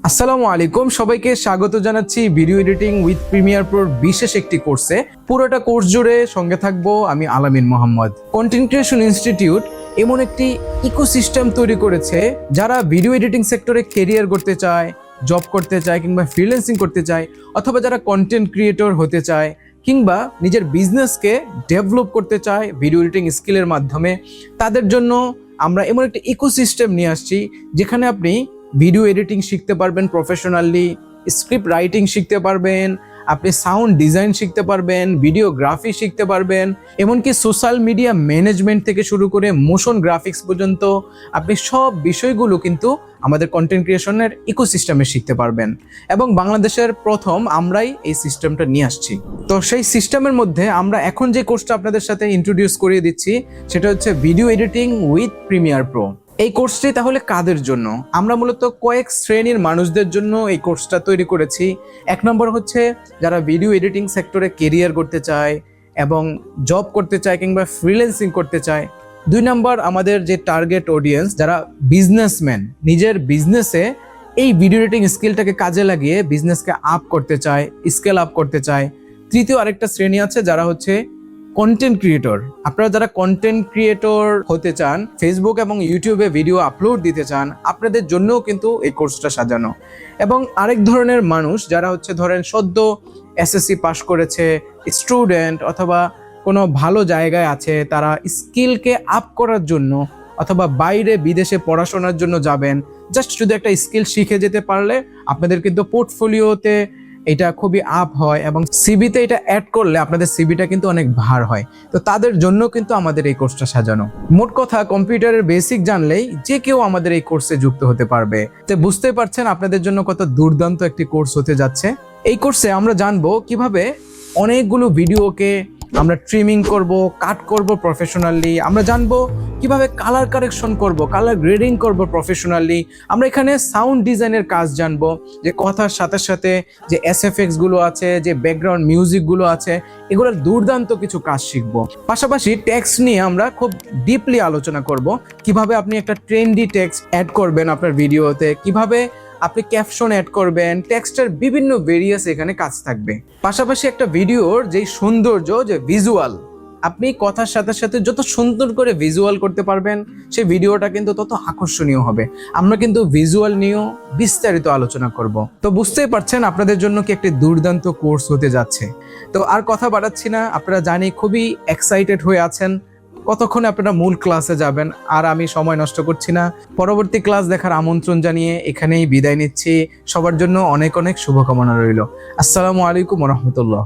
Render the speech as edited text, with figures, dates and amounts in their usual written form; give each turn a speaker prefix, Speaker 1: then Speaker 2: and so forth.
Speaker 1: আসসালামু আলাইকুম, সবাইকে স্বাগত জানাচ্ছি ভিডিও এডিটিং উইথ প্রিমিয়ার প্রোর বিশেষ একটি কোর্সে। পুরোটা কোর্স জুড়ে সঙ্গে থাকবো আমি আলামিন মোহাম্মদ। কন্টেন্ট ক্রিয়েশন ইনস্টিটিউট এমন একটি ইকোসিস্টেম তৈরি করেছে যারা ভিডিও এডিটিং সেক্টরে কেরিয়ার করতে চায়, জব করতে চায় কিংবা ফ্রিল্যান্সিং করতে চায়, অথবা যারা কন্টেন্ট ক্রিয়েটর হতে চায় কিংবা নিজের বিজনেসকে ডেভেলপ করতে চায় ভিডিও এডিটিং স্কিলের মাধ্যমে, তাদের জন্য আমরা এমন একটা ইকোসিস্টেম নিয়ে আসছি যেখানে আপনি ভিডিও এডিটিং শিখতে পারবেন প্রফেশনালি, স্ক্রিপ্ট রাইটিং শিখতে পারবেন, আপনি সাউন্ড ডিজাইন শিখতে পারবেন, ভিডিওগ্রাফি শিখতে পারবেন, এমনকি সোশ্যাল মিডিয়া ম্যানেজমেন্ট থেকে শুরু করে মোশন গ্রাফিক্স পর্যন্ত আপনি সব বিষয়গুলো কিন্তু আমাদের কন্টেন্ট ক্রিয়েশনের ইকোসিস্টেমে শিখতে পারবেন। এবং বাংলাদেশের প্রথম আমরাই এই সিস্টেমটা নিয়ে আসছি। তো সেই সিস্টেমের মধ্যে আমরা এখন যে কোর্সটা আপনাদের সাথে ইন্ট্রোডিউস করিয়ে দিচ্ছি সেটা হচ্ছে video editing with Premiere Pro. এই কোর্সটি তাহলে কাদের জন্য? আমরা মূলত কয়েক শ্রেণীর মানুষদের জন্য এই কোর্সটা তৈরি করেছি। এক নম্বর হচ্ছে যারা ভিডিও এডিটিং সেক্টরে কেরিয়ার করতে চায় এবং জব করতে চায় কিংবা ফ্রিল্যান্সিং করতে চায়। দুই নম্বর আমাদের যে টার্গেট অডিয়েন্স, যারা বিজনেসম্যান, নিজের বিজনেসে এই ভিডিও এডিটিং স্কিলটাকে কাজে লাগিয়ে বিজনেসকে আপ করতে চায়, স্কেল আপ করতে চায়। তৃতীয় আরেকটা শ্রেণী আছে যারা হচ্ছে কন্টেন্ট ক্রিয়েটর। আপনারা যারা কন্টেন্ট ক্রিয়েটর হতে চান, ফেসবুক এবং ইউটিউবে ভিডিও আপলোড দিতে চান, আপনাদের জন্যও কিন্তু এই কোর্সটা সাজানো। এবং আরেক ধরনের মানুষ যারা হচ্ছে ধরেন সদ্য এসএসসি পাস করেছে, স্টুডেন্ট অথবা কোনো ভালো জায়গায় আছে, তারা স্কিলকে আপ করার জন্য অথবা বাইরে বিদেশে পড়াশোনার জন্য যাবেন, জাস্ট শুধু একটা স্কিল শিখে যেতে পারলে আপনাদের কিন্তু পোর্টফোলিওতে এটা খুবই আপ হয় এবং সিভিতে এটা অ্যাড করলে আপনাদের সিভিটা কিন্তু অনেক ভার হয়। তো তাদের জন্য কিন্তু আমাদের এই কোর্সটা সাজানো। মোট কথা, কম্পিউটারের বেসিক জানলেই যে কেউ আমাদের এই কোর্সে যুক্ত হতে পারবে। তো বুঝতে পারছেন আপনাদের জন্য কত দুর্দান্ত একটি কোর্স হতে যাচ্ছে। এই কোর্সে আমরা জানবো কিভাবে অনেকগুলো ভিডিওকে আমরা ট্রিমিং করব, কাট করব প্রফেশনালি। আমরা জানবো কিভাবে কালার কারেকশন করব, কালার গ্রেডিং করব প্রফেশনালি। আমরা এখানে সাউন্ড ডিজাইনের কাজ জানবো, যে কথার সাথে সাথে যে এসএফএক্স গুলো আছে, যে ব্যাকগ্রাউন্ড মিউজিক গুলো আছে, এগুলোর দুর্দান্ত কিছু কাজ শিখবো। পাশাপাশি টেক্সট নিয়ে আমরা খুব ডিপলি আলোচনা করব, কিভাবে আপনি একটা ট্রেন্ডি টেক্সট অ্যাড করবেন আপনার ভিডিওতে, কিভাবে আপনি ক্যাপশন অ্যাড করবেন, টেক্সটের বিভিন্ন ভেরিয়াস এখানে কাজ থাকবে। পাশাপাশি একটা ভিডিওর যেই সৌন্দর্য, যে ভিজুয়াল, আপনি কথার সাথে সাথে যত সুন্দর করে ভিজুয়াল করতে পারবেন সেই ভিডিওটা কিন্তু তত আকর্ষণীয় হবে। আমরা কিন্তু ভিজুয়াল নিয়েও বিস্তারিত আলোচনা করব। তো বুঝতেই পারছেন আপনাদের জন্য কি একটি দুর্দান্ত কোর্স হতে যাচ্ছে। তো আর কথা বাড়াচ্ছি না, আপনারা জানি খুবই এক্সাইটেড হয়ে আছেন কতক্ষণে আপনারা মূল ক্লাসে যাবেন। আর আমি সময় নষ্ট করছি না, পরবর্তী ক্লাস দেখার আমন্ত্রণ জানিয়ে এখানেই বিদায় নিচ্ছি। সবার জন্য অনেক অনেক শুভকামনা রইল। আসসালামু আলাইকুম ওয়া রাহমাতুল্লাহ।